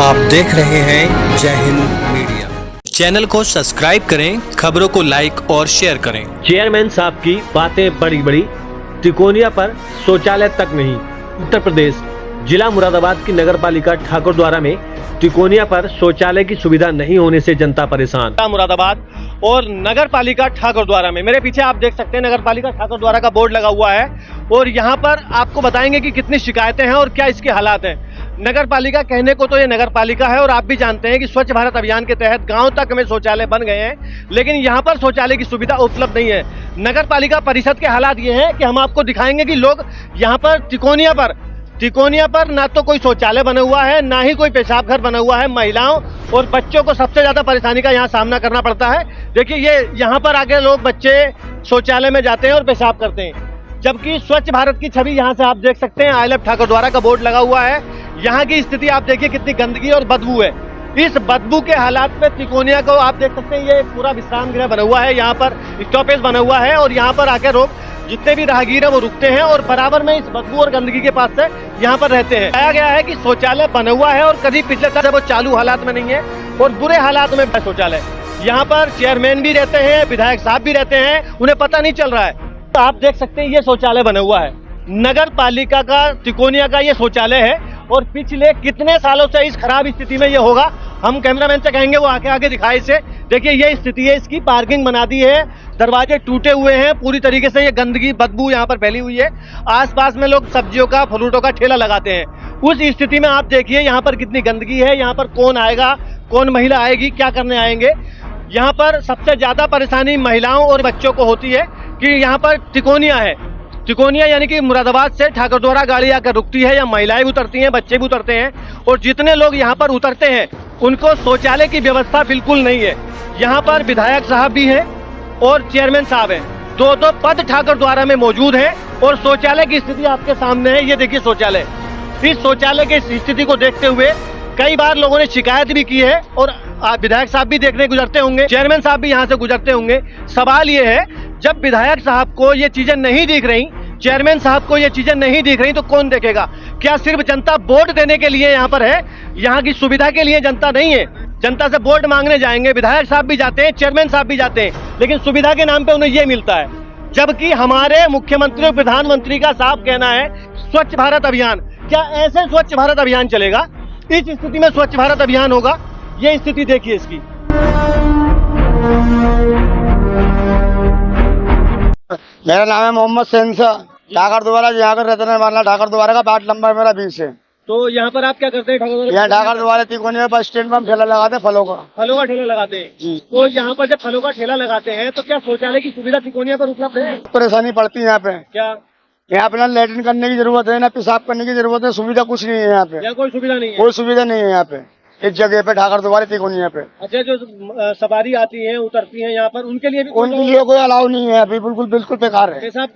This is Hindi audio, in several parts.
आप देख रहे हैं जय हिंद मीडिया। चैनल को सब्सक्राइब करें, खबरों को लाइक और शेयर करें। चेयरमैन साहब की बातें बड़ी बड़ी, तिकोनिया पर शौचालय तक नहीं। उत्तर प्रदेश जिला मुरादाबाद की नगरपालिका ठाकुरद्वारा में तिकोनिया पर शौचालय की सुविधा नहीं होने से जनता परेशान। मुरादाबाद और नगरपालिका ठाकुरद्वारा में, मेरे पीछे आप देख सकते हैं नगरपालिका ठाकुरद्वारा का बोर्ड लगा हुआ है और यहाँ पर आपको बताएंगे कि कितनी शिकायतें हैं और क्या इसके हालात हैं। नगरपालिका कहने को तो ये नगरपालिका है और आप भी जानते हैं कि स्वच्छ भारत अभियान के तहत गांव तक में शौचालय बन गए हैं, लेकिन यहाँ पर शौचालय की सुविधा उपलब्ध नहीं है। नगरपालिका परिषद के हालात ये हैं कि हम आपको दिखाएंगे कि लोग यहाँ पर तिकोनिया पर ना तो कोई शौचालय बना हुआ है, ना ही कोई पेशाब घर बना हुआ है। महिलाओं और बच्चों को सबसे ज्यादा परेशानी का यहाँ सामना करना पड़ता है। देखिए ये यहाँ पर आके लोग बच्चे शौचालय में जाते हैं और पेशाब करते हैं, जबकि स्वच्छ भारत की छवि यहाँ से आप देख सकते हैं। आई लव ठाकुरद्वारा का बोर्ड लगा हुआ है। यहाँ की स्थिति आप देखिए कितनी गंदगी और बदबू है। इस बदबू के हालात में तिकोनिया को आप देख सकते हैं, ये पूरा विश्राम गृह बना हुआ है, यहाँ पर स्टॉपेज बना हुआ है और यहाँ पर आकर लोग जितने भी राहगीर है वो रुकते हैं और बराबर में इस बदबू और गंदगी के पास से यहाँ पर रहते हैं। बताया गया है कि शौचालय बना हुआ है और करीब पिछले साल से वो चालू हालात में नहीं है और बुरे हालात में है शौचालय। यहाँ पर चेयरमैन भी रहते हैं, विधायक साहब भी रहते हैं, उन्हें पता नहीं चल रहा है। तो आप देख सकते हैं ये शौचालय बना हुआ है, नगर पालिका का तिकोनिया का ये शौचालय है और पिछले कितने सालों से इस खराब स्थिति में ये होगा। हम कैमरामैन से कहेंगे वो आगे दिखाए इसे। देखिए ये स्थिति है इसकी, पार्किंग बना दी है, दरवाजे टूटे हुए हैं, पूरी तरीके से ये गंदगी बदबू यहाँ पर फैली हुई है। आसपास में लोग सब्जियों का फ्रूटों का ठेला लगाते हैं। उस स्थिति में आप देखिए यहाँ पर कितनी गंदगी है। यहाँ पर कौन आएगा, कौन महिला आएगी, क्या करने आएंगे। यहाँ पर सबसे ज्यादा परेशानी महिलाओं और बच्चों को होती है कि यहाँ पर तिकोनिया है। तिकोनिया यानी कि मुरादाबाद से ठाकुरद्वारा गाड़ी आकर रुकती है, या महिलाएं भी उतरती हैं, बच्चे भी उतरते हैं और जितने लोग यहाँ पर उतरते हैं उनको शौचालय की व्यवस्था बिल्कुल नहीं है। यहाँ पर विधायक साहब भी हैं और चेयरमैन साहब हैं, दो पद ठाकुरद्वारा में मौजूद हैं और शौचालय की स्थिति आपके सामने है। ये देखिए शौचालय, इस शौचालय की स्थिति को देखते हुए कई बार लोगों ने शिकायत भी की है और विधायक साहब भी देखने गुजरते होंगे, चेयरमैन साहब भी यहाँ से गुजरते होंगे। सवाल ये है, जब विधायक साहब को ये चीजें नहीं दिख रही, चेयरमैन साहब को ये चीजें नहीं दिख रही, तो कौन देखेगा? क्या सिर्फ जनता वोट देने के लिए यहाँ पर है? यहाँ की सुविधा के लिए जनता नहीं है। जनता से वोट मांगने जाएंगे, विधायक साहब भी जाते हैं, चेयरमैन साहब भी जाते हैं, लेकिन सुविधा के नाम पे उन्हें ये मिलता है। जबकि हमारे मुख्यमंत्री और प्रधानमंत्री का साफ कहना है स्वच्छ भारत अभियान। क्या ऐसे स्वच्छ भारत अभियान चलेगा? इस स्थिति में स्वच्छ भारत अभियान होगा? ये स्थिति देखिए इसकी। मेरा नाम है मोहम्मद सेंसा, ठाकुरद्वारा यहाँ कर रहते हैं। ठाकुरद्वारा का 8 नंबर मेरा 20 है। तो यहाँ पर आप क्या करते हैं? यहाँ ठाकुरद्वारा तिकोनिया बस स्टैंड पर ठेला लगाते हैं, फलों का ठेला लगाते हैं। तो यहाँ पर जब फलों का ठेला लगाते हैं तो क्या शौचालय की सुविधा तिकोनिया पर उपलब्ध है? परेशानी पड़ती है यहाँ पे। क्या यहाँ पे ना लैट्रिन करने की जरूरत है, ना पेशाब करने की जरूरत है, सुविधा कुछ नहीं है यहाँ पे। कोई सुविधा नहीं है? कोई सुविधा नहीं है यहाँ पे इस जगह पे ठाकुरद्वारा तिकोनिया पे। अच्छा, जो सवारी आती है उतरती है यहाँ पर, उनके लिए भी कोई अलाउ नहीं है अभी, बिल्कुल पेकार है। पेशाब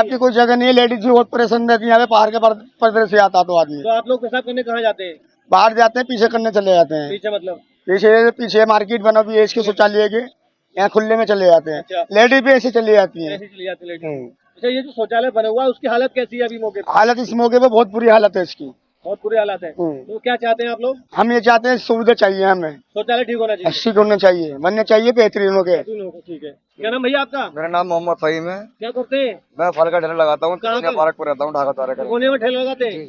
की कोई जगह नहीं है। लेडीज भी बहुत परेशान रहती है यहाँ पे, बाहर के पर्दे से आता तो आदमी। तो आप लोग पेशाब करने कहाँ जाते हैं? बाहर जाते हैं, पीछे करने चले जाते हैं। पीछे मतलब पीछे मार्केट बना हुई है इसके शौचालय के, यहाँ खुले में चले जाते हैं। अच्छा। लेडीज भी ऐसे चली जाती है। अच्छा, ये जो शौचालय बना हुआ है उसकी हालत कैसी है अभी मौके पे? हालत इस मौके पे बहुत बुरी हालत है इसकी, बहुत बुरी हालत है। तो क्या चाहते हैं आप लोग? हम ये चाहते हैं सुविधा चाहिए हमें, शौचालय ठीक होना चाहिए, ठीक होना चाहिए, बनने चाहिए बेहतरीन हो गए। ठीक है। क्या नाम भैया आपका? मेरा नाम मोहम्मद फहीम है। क्या करते हैं? मैं फल का ठेला लगाता हूँ, पार्क पर रहता हूँ, ठाकुरद्वारा का। तिकोनिया में ठेला लगाते हैं?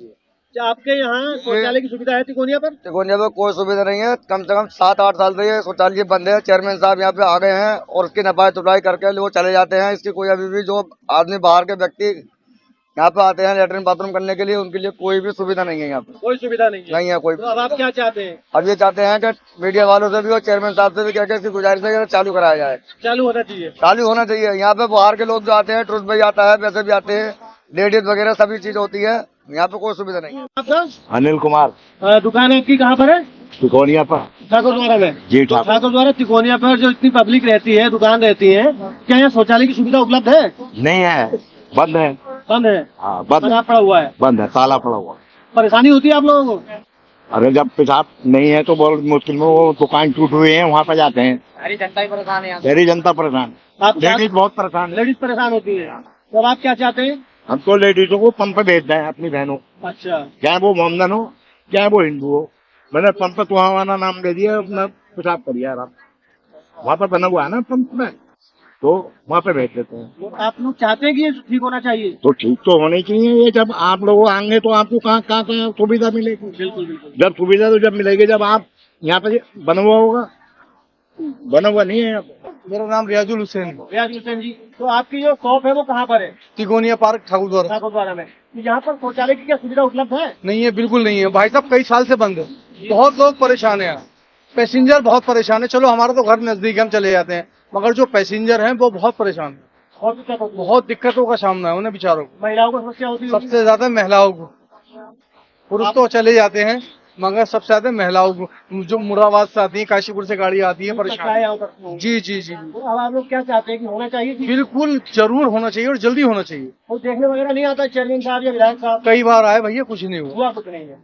क्या आपके यहाँ शौचालय की सुविधा है तिकोनिया पर? तिकोनिया पे कोई सुविधा नहीं है। कम से कम 7-8 साल से ये शौचालय बंद है। चेयरमैन साहब यहाँ पे आ गए हैं और उसकी नपाई तुपाई करके वो चले जाते हैं। इसकी कोई अभी भी जो आदमी बाहर के व्यक्ति यहाँ पे आते हैं लेटरिन बाथरूम करने के लिए, उनके लिए कोई भी सुविधा नहीं है यहाँ पे। कोई सुविधा नहीं है कोई। तो अब आप क्या चाहते हैं? अब ये चाहते हैं कि मीडिया वालों से भी और चेयरमैन साहब से भी क्या इसकी गुजारिश है कि चालू कराया जाए। चालू होना चाहिए। यहाँ पे बाहर के लोग जो आते हैं, टूरिस्ट भाई आता है, वैसे भी आते हैं, लेडीज वगैरह सभी चीज होती है। यहाँ पे कोई सुविधा नहीं है। आपका? अनिल कुमार। दुकान आपकी कहाँ पर है? तिकोनिया पर, ठाकुरद्वारा में। जी ठाकुरद्वारा तिकोनिया पर जो इतनी पब्लिक रहती है, दुकान रहती है, क्या यहाँ शौचालय की सुविधा उपलब्ध है? नहीं है, बंद है। बंद है? हाँ, बंद पड़ा हुआ है। बंद है, ताला पड़ा हुआ। परेशानी होती है आप लोगों को? अरे जब पेशाब नहीं है तो बहुत मुश्किल में, वो दुकान टूट हुए हैं, वहाँ पे जाते हैं। सारी जनता ही परेशान है। सारी जनता परेशान, लेडीज बहुत परेशान। लेडीज परेशान होती है। तो आप क्या चाहते हैं? हम तो लेडीजों को पंप पे भेज दें अपनी बहनों। अच्छा। चाहे वो मोमदन हो, चाहे वो हिंदू हो, मैंने पंप पे तुहावाना नाम दे दिया, अपना पेशाब कर दिया आराम। वहाँ पर बना हुआ है ना पंप में, तो वहाँ पे भेज देते हैं। तो आप लोग चाहते हैं कि ये ठीक होना चाहिए? तो ठीक तो होनी चाहिए ये। जब आप लोग आएंगे तो आपको कहाँ कहाँ कहाँ सुविधा मिलेगी? बिल्कुल बिल्कुल। जब सुविधा तो जब मिलेगी जब आप यहाँ पे बना हुआ होगा, बना हुआ नहीं है यहाँ पे। मेरा नाम रियाजुल हुसैन, रियाज हुसैन जी, तो आपकी जो शॉप है वो कहाँ पर है? तिकोनिया पार्क, ठाकुर द्वारा। ठाकुर द्वारा में। तो यहाँ पर शौचालय की क्या सुविधा उपलब्ध है? नहीं है, बिल्कुल नहीं है भाई साहब, कई साल से बंद है। बहुत लोग परेशान है, पैसेंजर बहुत परेशान है। चलो हमारा तो घर नजदीक है, हम चले जाते हैं, मगर जो पैसेंजर हैं वो बहुत परेशान है। बहुत दिक्कत होती है। बहुत दिक्कतों का सामना है उन्हें बेचारों को, महिलाओं को समस्या होती है? सबसे ज्यादा महिलाओं को। पुरुष तो चले जाते हैं मगर सबसे ज्यादा महिलाओं को, जो मुरादाबाद से आती है, काशीपुर से गाड़ी आती है, परेशान। जी जी जी, तो अब आप लोग क्या चाहते हैं कि होना चाहिए कि बिल्कुल जरूर होना चाहिए और जल्दी होना चाहिए। वो देखने वगैरह नहीं आता चेयरमैन साहब या विधायक साहब? कई बार आए भैया, कुछ नहीं हुआ। हुआ कुछ नहीं है।